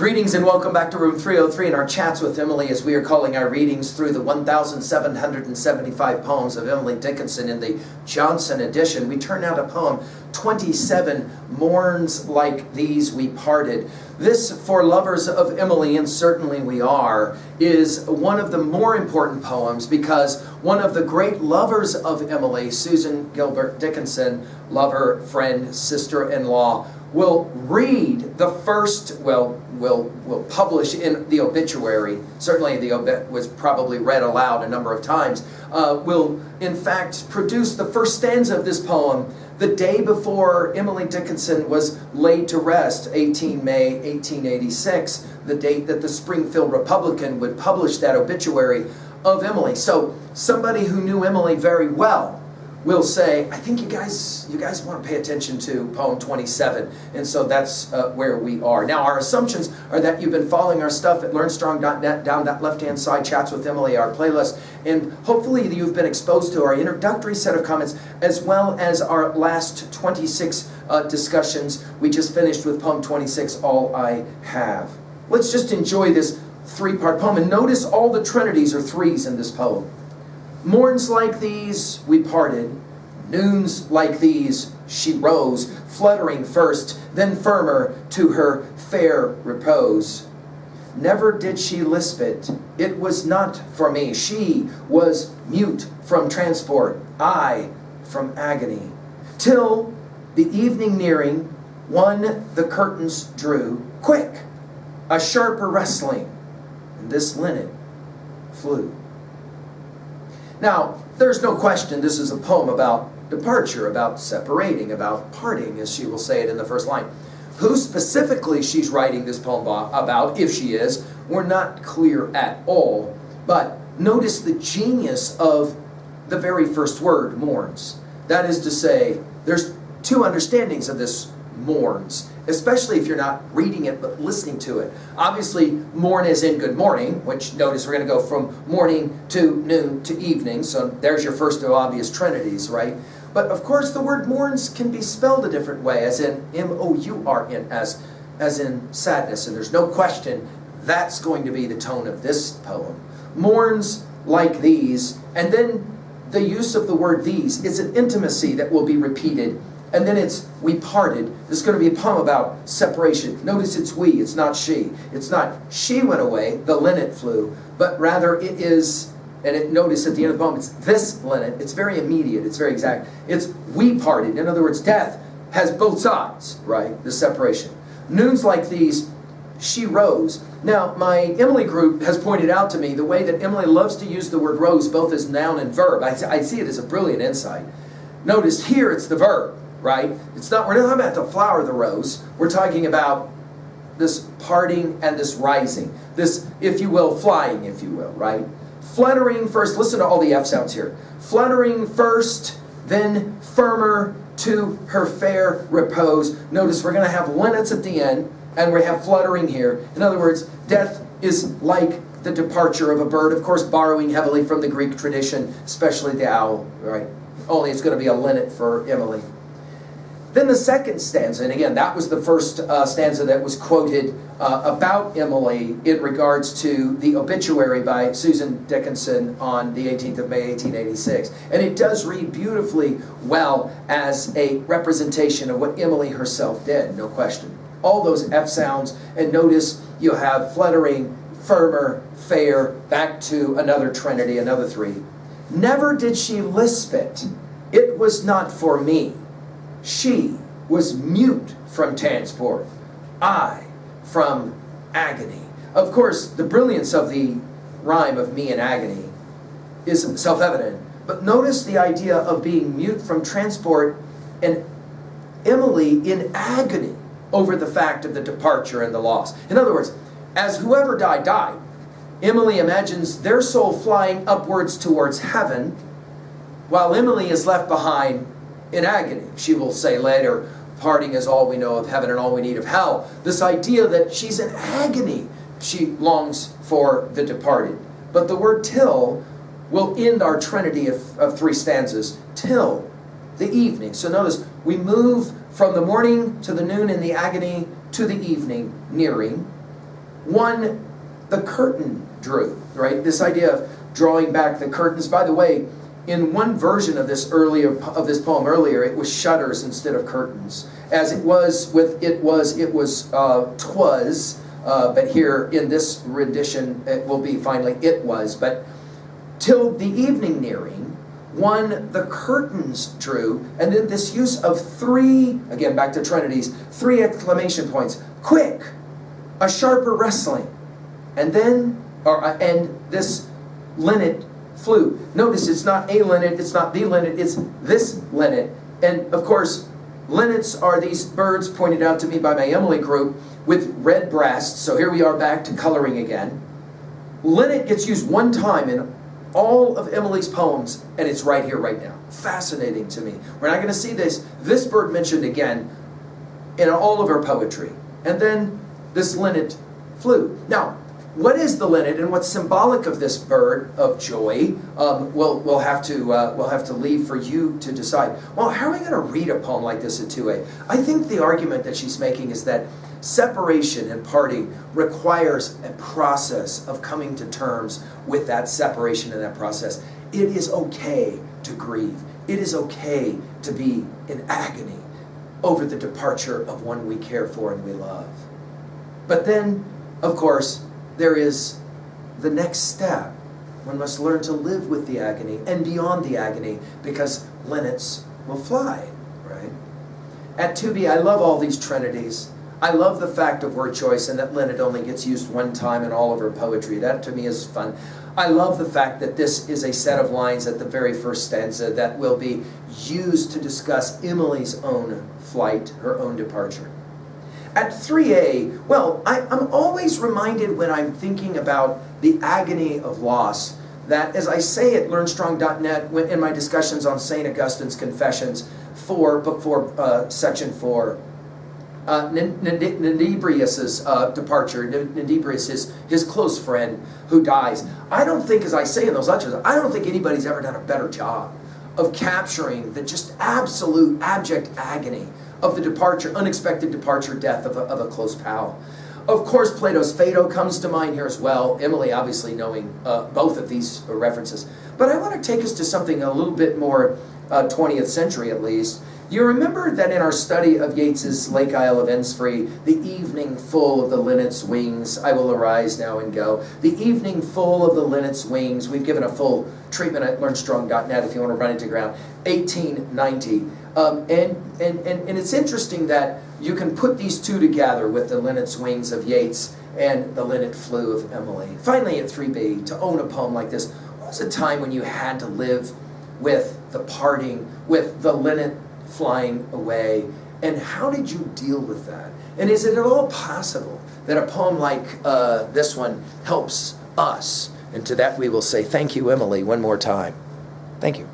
Greetings and welcome back to room 303 in our chats with Emily as we are calling our readings through the 1,775 poems of Emily Dickinson in the Johnson edition. We turn now to poem 27, Morns Like These We Parted. This, for lovers of Emily, and certainly we are, is one of the more important poems because one of the great lovers of Emily, Susan Gilbert Dickinson, lover, friend, sister-in-law, will read the first, will publish in the obituary, certainly the obit was probably read aloud a number of times, will in fact produce the first stanza of this poem the day before Emily Dickinson was laid to rest, 18 May 1886, the date that the Springfield Republican would publish that obituary of Emily. So somebody who knew Emily very well will say, I think you guys want to pay attention to poem 27. And so that's where we are. Now, our assumptions are that you've been following our stuff at learnstrong.net, down that left-hand side, Chats with Emily, our playlist. And hopefully you've been exposed to our introductory set of comments, as well as our last 26 discussions. We just finished with poem 26, All I Have. Let's just enjoy this three-part poem. And notice all the trinities or threes in this poem. Morns like these we parted, noons like these she rose, fluttering first, then firmer to her fair repose. Never did she lisp it, it was not for me. She was mute from transport, I from agony. Till the evening nearing, one the curtains drew, quick, a sharper wrestling, and this linnet flew. Now, there's no question this is a poem about departure, about separating, about parting, as she will say it in the first line. Who specifically she's writing this poem about, if she is, we're not clear at all. But notice the genius of the very first word, mourns. That is to say, there's two understandings of this mourns, especially if you're not reading it but listening to it. Obviously, morn is in good morning, which notice we're going to go from morning to noon to evening, so there's your first of obvious trinities, right? But of course the word mourns can be spelled a different way, as in M-O-U-R-N, as in sadness, and there's no question that's going to be the tone of this poem. Mourns like these, and then the use of the word these is an intimacy that will be repeated. And then it's we parted. This is going to be a poem about separation. Notice it's we, it's not she. It's not she went away, the linnet flew, but rather it is, and notice at the end of the poem, it's this linnet. It's very immediate, it's very exact. It's we parted. In other words, death has both sides, right? The separation. Noons like these, she rose. Now, my Emily group has pointed out to me the way that Emily loves to use the word rose both as noun and verb. I see it as a brilliant insight. Notice here it's the verb. Right? It's not, we're not talking about the flower of the rose. We're talking about this parting and this rising. This, if you will, flying, if you will, right? Fluttering first, listen to all the F sounds here. Fluttering first, then firmer to her fair repose. Notice we're going to have linnets at the end, and we have fluttering here. In other words, death is like the departure of a bird, of course, borrowing heavily from the Greek tradition, especially the owl, right? Only it's going to be a linnet for Emily. Then the second stanza, and again, that was the first stanza that was quoted about Emily in regards to the obituary by Susan Dickinson on the 18th of May, 1886. And it does read beautifully well as a representation of what Emily herself did, no question. All those F sounds, and notice you have fluttering, firmer, fair, back to another trinity, another three. Never did she lisp it, it was not for me. She was mute from transport, I from agony. Of course, the brilliance of the rhyme of me and agony is self-evident, but notice the idea of being mute from transport and Emily in agony over the fact of the departure and the loss. In other words, as whoever died, died, Emily imagines their soul flying upwards towards heaven, while Emily is left behind in agony. She will say later, parting is all we know of heaven and all we need of hell. This idea that she's in agony. She longs for the departed. But the word till will end our trinity of three stanzas. Till the evening. So notice, we move from the morning to the noon in the agony to the evening nearing. One, the curtain drew, right? This idea of drawing back the curtains. By the way, in one version of this poem earlier, it was shutters instead of curtains. As it was with twas, but here in this rendition, it will be finally it was. But till the evening nearing, one, the curtains drew, and then this use of three, again back to Trinities, three exclamation points. Quick, a sharper wrestling, and then, and this linnet flew. Notice it's not a linnet, it's not the linnet, it's this linnet. And of course, linnets are these birds pointed out to me by my Emily group with red breasts. So here we are back to coloring again. Linnet gets used one time in all of Emily's poems, and it's right here, right now. Fascinating to me. We're not going to see this bird mentioned again in all of her poetry. And then this linnet flew. Now, what is the linnet and what's symbolic of this bird of joy? We'll have to leave for you to decide. Well, how are we going to read a poem like this at 2A? I think the argument that she's making is that separation and parting requires a process of coming to terms with that separation and that process. It is okay to grieve. It is okay to be in agony over the departure of one we care for and we love. But then, of course, there is the next step. One must learn to live with the agony and beyond the agony, because linnets will fly, right? At 2B, I love all these trinities. I love the fact of word choice and that linnet only gets used one time in all of her poetry. That to me is fun. I love the fact that this is a set of lines at the very first stanza that will be used to discuss Emily's own flight, her own departure. At 3A, well, I'm always reminded when I'm thinking about the agony of loss that, as I say at learnstrong.net in my discussions on St. Augustine's Confessions, book 4, section 4, Nebrius's departure, Nebrius, his close friend who dies. I don't think, as I say in those lectures, I don't think anybody's ever done a better job of capturing the just absolute abject agony of the departure, unexpected departure, death of a close pal. Of course, Plato's Phaedo comes to mind here as well. Emily obviously knowing both of these references. But I want to take us to something a little bit more 20th century at least. You remember that in our study of Yeats's Lake Isle of Ennisfree, the evening full of the linnet's wings, I will arise now and go. The evening full of the linnet's wings. We've given a full treatment at learnstrong.net if you want to run it to ground. 1890. And it's interesting that you can put these two together with the linnet's wings of Yeats and the linnet flew of Emily. Finally, at 3B, to own a poem like this, what was a time when you had to live with the parting, with the linnet flying away, and how did you deal with that? And is it at all possible that a poem like this one helps us? And to that we will say thank you, Emily, one more time. Thank you.